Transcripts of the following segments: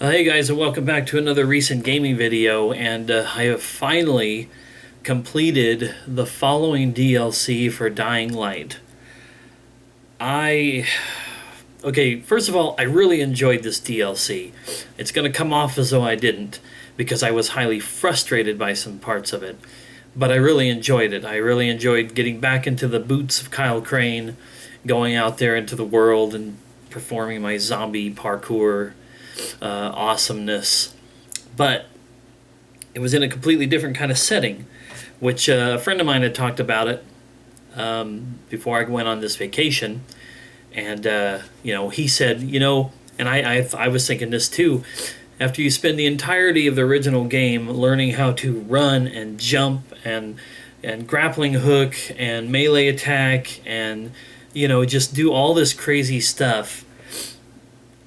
Hey guys, and welcome back to another recent gaming video, and I have finally completed the following DLC for Dying Light. Okay, first of all, I really enjoyed this DLC. It's going to come off as though I didn't, because I was highly frustrated by some parts of it. But I really enjoyed it. I really enjoyed getting back into the boots of Kyle Crane, going out there into the world and performing my zombie parkour awesomeness. But it was in a completely different kind of setting, which a friend of mine had talked about it before I went on this vacation. And, he said, and I was thinking this too, after you spend the entirety of the original game learning how to run and jump and grappling hook and melee attack and, just do all this crazy stuff,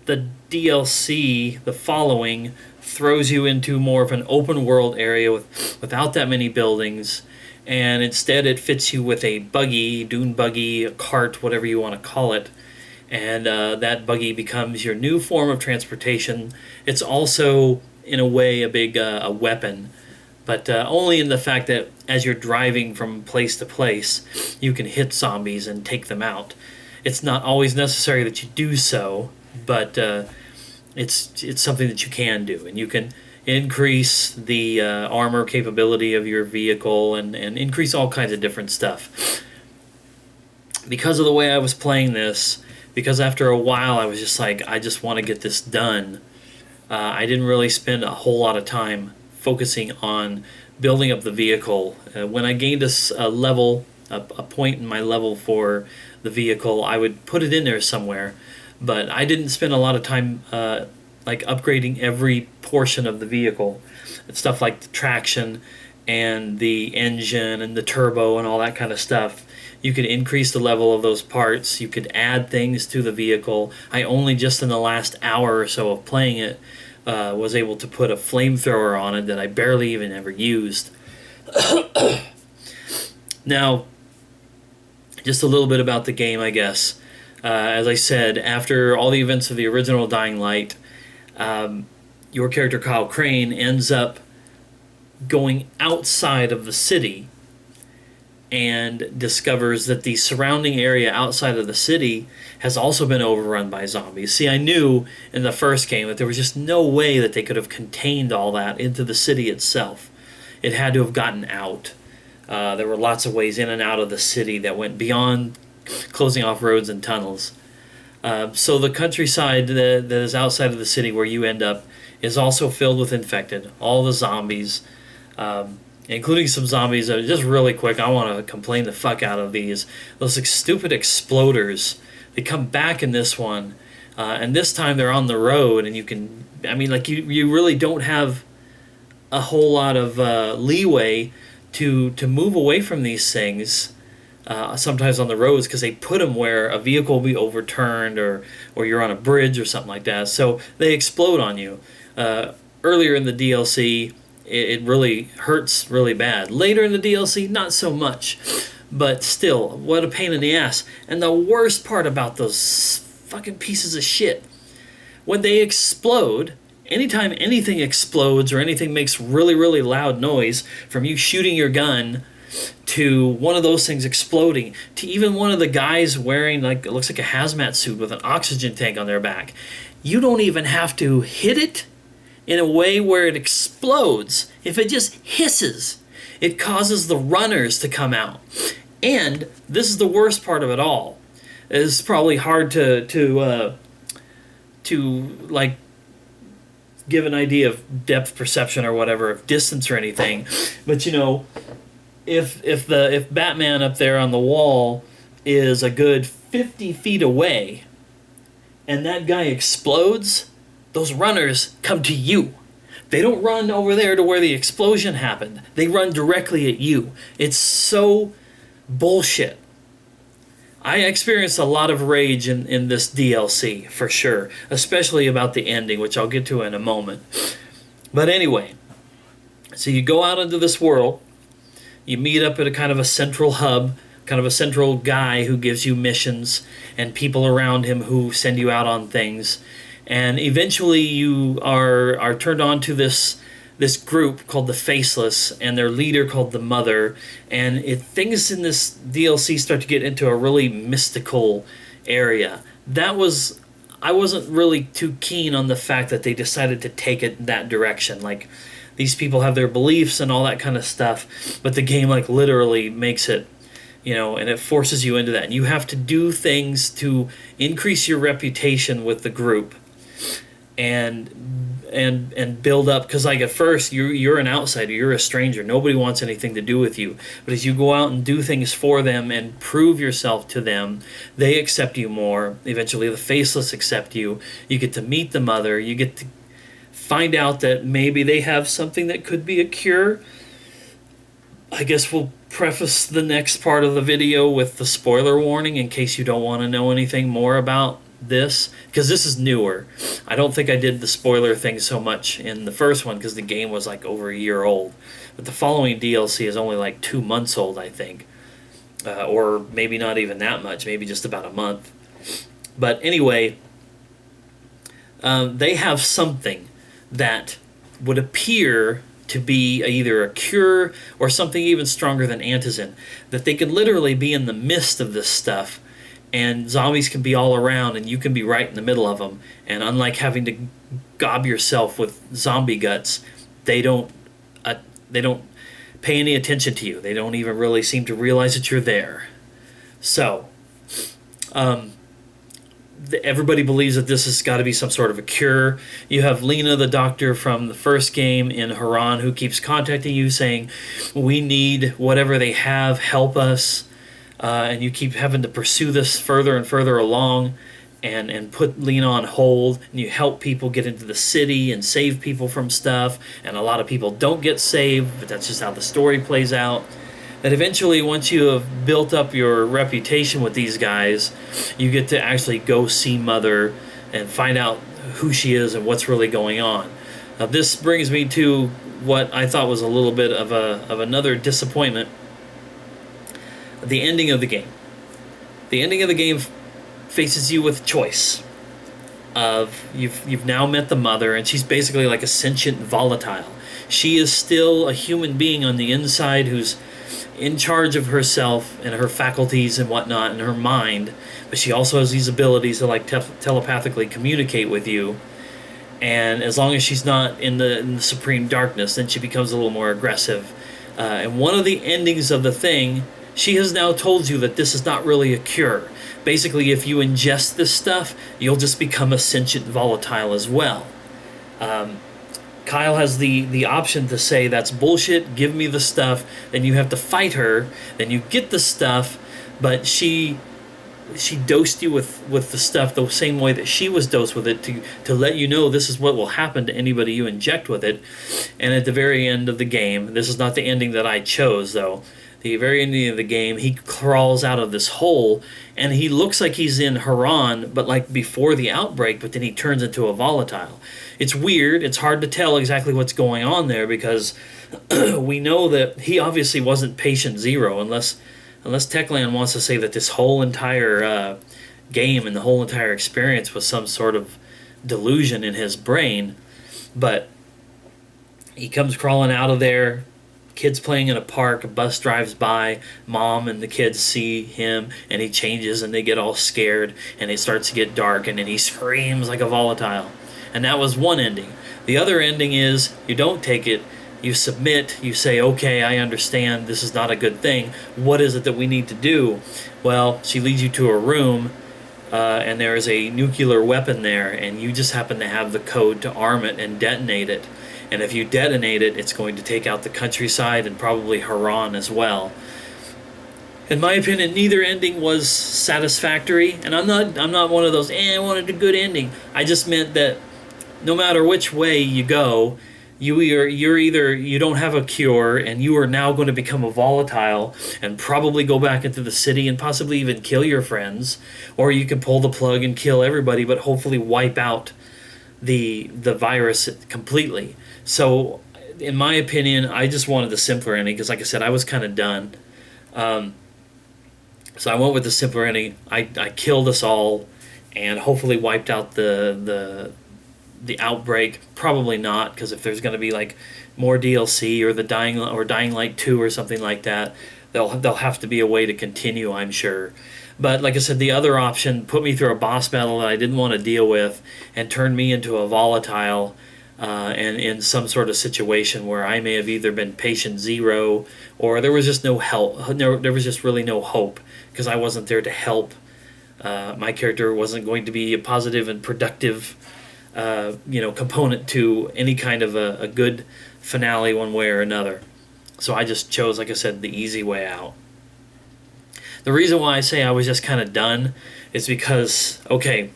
the DLC, the following, throws you into more of an open world area without that many buildings, and instead it fits you with a buggy, dune buggy, a cart, whatever you want to call it, and that buggy becomes your new form of transportation. It's also, in a way, a big a weapon, but only in the fact that as you're driving from place to place, you can hit zombies and take them out. It's not always necessary that you do so, but it's something that you can do, and you can increase the armor capability of your vehicle and increase all kinds of different stuff. Because of the way I was playing this, because after a while I was just like, I just want to get this done, I didn't really spend a whole lot of time focusing on building up the vehicle. When I gained a level, a point in my level for the vehicle, I would put it in there somewhere. But I didn't spend a lot of time upgrading every portion of the vehicle. It's stuff like the traction and the engine and the turbo and all that kind of stuff. You could increase the level of those parts. You could add things to the vehicle. I only just in the last hour or so of playing it was able to put a flamethrower on it that I barely even ever used. Now, just a little bit about the game, I guess. As I said, after all the events of the original Dying Light, your character Kyle Crane ends up going outside of the city and discovers that the surrounding area outside of the city has also been overrun by zombies. See, I knew in the first game that there was just no way that they could have contained all that into the city itself. It had to have gotten out. There were lots of ways in and out of the city that went beyond closing off roads and tunnels. So the countryside that is outside of the city where you end up is also filled with infected. All the zombies, including some zombies that are just really quick. I want to complain the fuck out of these. Those stupid exploders. They come back in this one, and this time they're on the road, and you can. I mean, like you really don't have a whole lot of leeway to move away from these things. Sometimes on the roads, because they put them where a vehicle will be overturned or you're on a bridge or something like that. So they explode on you. Earlier in the DLC, it really hurts really bad. Later in the DLC, not so much. But still, what a pain in the ass. And the worst part about those fucking pieces of shit, when they explode, anytime anything explodes or anything makes really, really loud noise, from you shooting your gun to one of those things exploding, to even one of the guys wearing, it looks like a hazmat suit with an oxygen tank on their back. You don't even have to hit it in a way where it explodes. If it just hisses, it causes the runners to come out. And this is the worst part of it all. It's probably hard to give an idea of depth perception or whatever, of distance or anything, but if Batman up there on the wall is a good 50 feet away and that guy explodes, those runners come to you. They don't run over there to where the explosion happened. They run directly at you. It's so bullshit. I experienced a lot of rage in this DLC, for sure, especially about the ending, which I'll get to in a moment. But anyway, so you go out into this world. You meet up at a kind of a central hub, kind of a central guy who gives you missions and people around him who send you out on things. and eventually you are turned on to this group called the Faceless, and their leader called the Mother, and things in this DLC start to get into a really mystical area. I wasn't really too keen on the fact that they decided to take it that direction. Like, these people have their beliefs and all that kind of stuff, but the game like literally makes it, and it forces you into that. And you have to do things to increase your reputation with the group, and build up, because like at first you're an outsider, you're a stranger, nobody wants anything to do with you. But as you go out and do things for them and prove yourself to them, they accept you more. Eventually the Faceless accept you. You get to meet the Mother. You get to find out that maybe they have something that could be a cure. I guess we'll preface the next part of the video with the spoiler warning in case you don't want to know anything more about this, because this is newer. I don't think I did the spoiler thing so much in the first one because the game was like over a year old, but the following DLC is only like 2 months old, I think, or maybe not even that much, maybe just about a month. But anyway, they have something that would appear to be either a cure or something even stronger than antizin, that they can literally be in the midst of this stuff, and zombies can be all around and you can be right in the middle of them. And unlike having to gob yourself with zombie guts, they don't pay any attention to you. They don't even really seem to realize that you're there. So everybody believes that this has got to be some sort of a cure. You have Lena, the doctor from the first game in Haran, who keeps contacting you saying, we need whatever they have, help us. And you keep having to pursue this further and further along, and put Lena on hold, and you help people get into the city and save people from stuff, and a lot of people don't get saved, but that's just how the story plays out. That eventually, once you have built up your reputation with these guys, you get to actually go see Mother and find out who she is and what's really going on. Now, this brings me to what I thought was a little bit of another disappointment. The ending of the game. The ending of the game faces you with choice. You've now met the Mother, and she's basically like a sentient volatile. She is still a human being on the inside who's in charge of herself and her faculties and whatnot and her mind, but she also has these abilities to like telepathically communicate with you. And as long as she's not in the supreme darkness, then she becomes a little more aggressive. And one of the endings of the thing, she has now told you that this is not really a cure. Basically, if you ingest this stuff, you'll just become a sentient volatile as well. Kyle has the option to say, that's bullshit, give me the stuff. Then you have to fight her, then you get the stuff, but she dosed you with the stuff the same way that she was dosed with it, to let you know this is what will happen to anybody you inject with it. And at the very end of the game, this is not the ending that I chose though, the very ending of the game, he crawls out of this hole, and he looks like he's in Haran, but like before the outbreak, but then he turns into a volatile. It's weird. It's hard to tell exactly what's going on there, because we know that he obviously wasn't patient zero, unless Techland wants to say that this whole entire game and the whole entire experience was some sort of delusion in his brain. But he comes crawling out of there. Kids playing in a park, a bus drives by, mom and the kids see him, and he changes and they get all scared, and it starts to get dark, and then he screams like a volatile. And that was one ending. The other ending is you don't take it, you submit, you say, okay, I understand, this is not a good thing. What is it that we need to do? Well, she leads you to a room, and there is a nuclear weapon there, and you just happen to have the code to arm it and detonate it. And if you detonate it, it's going to take out the countryside and probably Haran as well. In my opinion, neither ending was satisfactory, and I'm not one of those, I wanted a good ending. I just meant that no matter which way you go, you don't have a cure, and you are now going to become a volatile and probably go back into the city and possibly even kill your friends, or you can pull the plug and kill everybody, but hopefully wipe out the virus completely. So, in my opinion, I just wanted the simpler ending, because like I said, I was kind of done. So I went with the simpler ending. I killed us all, and hopefully wiped out the outbreak. Probably not, because if there's going to be like more DLC or the Dying Light 2 or something like that, they'll have to be a way to continue, I'm sure. But like I said, the other option put me through a boss battle that I didn't want to deal with and turned me into a volatile, and in some sort of situation where I may have either been patient zero or there was just no help. No, there was just really no hope because I wasn't there to help. My character wasn't going to be a positive and productive, component to any kind of a good finale one way or another. So I just chose, like I said, the easy way out. The reason why I say I was just kind of done is because, okay,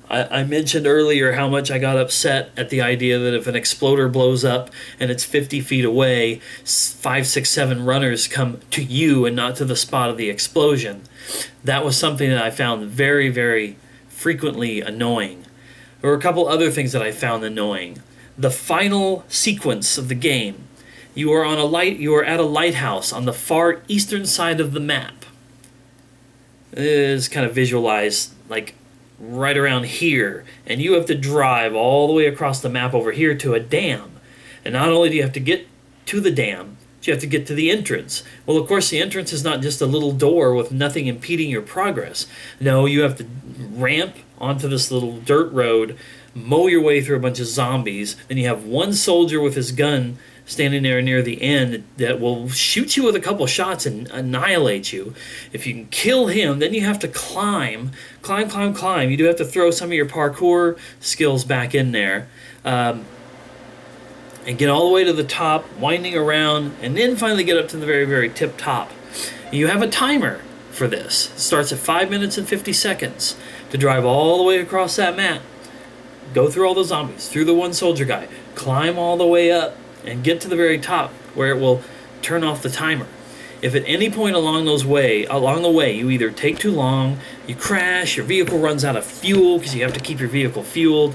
I mentioned earlier how much I got upset at the idea that if an exploder blows up and it's 50 feet away, 5, 6, 7 runners come to you and not to the spot of the explosion. That was something that I found very, very frequently annoying. There were a couple other things that I found annoying. The final sequence of the game, you are at a lighthouse on the far eastern side of the map. It is kind of visualized like right around here, and you have to drive all the way across the map over here to a dam. And not only do you have to get to the dam, but you have to get to the entrance. Well, of course, the entrance is not just a little door with nothing impeding your progress. No, you have to ramp onto this little dirt road, mow your way through a bunch of zombies, then you have one soldier with his gun standing there near the end that will shoot you with a couple shots and annihilate you. If you can kill him, then you have to climb. You do have to throw some of your parkour skills back in there, and get all the way to the top, winding around, and then finally get up to the very, very tip top. You have a timer for this. It starts at 5 minutes and 50 seconds to drive all the way across that map, go through all the zombies, through the one soldier guy, climb all the way up, and get to the very top where it will turn off the timer. If at any point along the way you either take too long, you crash, your vehicle runs out of fuel because you have to keep your vehicle fueled,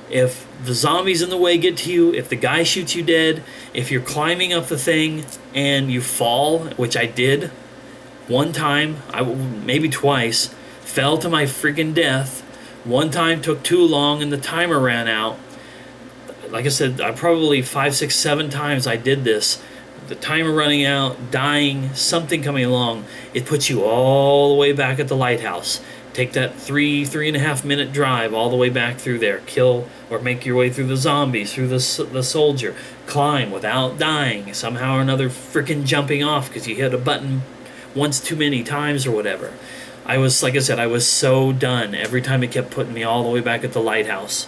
if the zombies in the way get to you, if the guy shoots you dead, if you're climbing up the thing and you fall, which I did one time, maybe twice, fell to my freaking death. One time took too long and the timer ran out. Like I said, I probably 5, 6, 7 times I did this. The timer running out, dying, something coming along. It puts you all the way back at the lighthouse. Take that 3.5 minute drive all the way back through there. Kill or make your way through the zombies, through the soldier. Climb without dying. Somehow or another freaking jumping off because you hit a button once too many times or whatever. I was, like I said, I was so done. Every time it kept putting me all the way back at the lighthouse.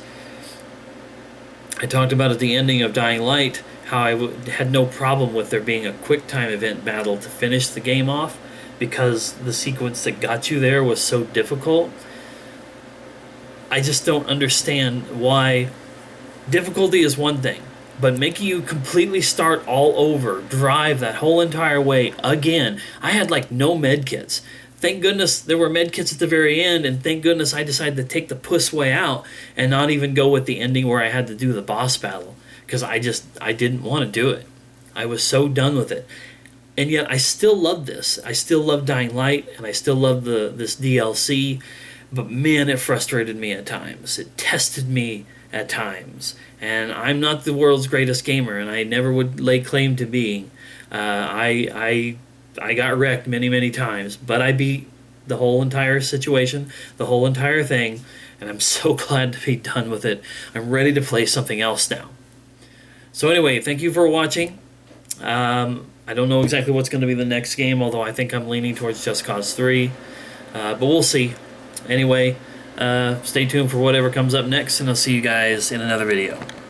I talked about at the ending of Dying Light how I had no problem with there being a quick time event battle to finish the game off because the sequence that got you there was so difficult. I just don't understand why. Difficulty is one thing, but making you completely start all over, drive that whole entire way again. I had like no med kits. Thank goodness there were med kits at the very end, and thank goodness I decided to take the puss way out and not even go with the ending where I had to do the boss battle, because I didn't want to do it. I was so done with it. And yet I still love this. I still love Dying Light, and I still love this DLC, but man, it frustrated me at times. It tested me at times. And I'm not the world's greatest gamer, and I never would lay claim to being. I got wrecked many, many times, but I beat the whole entire situation, the whole entire thing, and I'm so glad to be done with it. I'm ready to play something else now. So anyway, thank you for watching. I don't know exactly what's going to be the next game, although I think I'm leaning towards Just Cause 3, but we'll see. Anyway, stay tuned for whatever comes up next, and I'll see you guys in another video.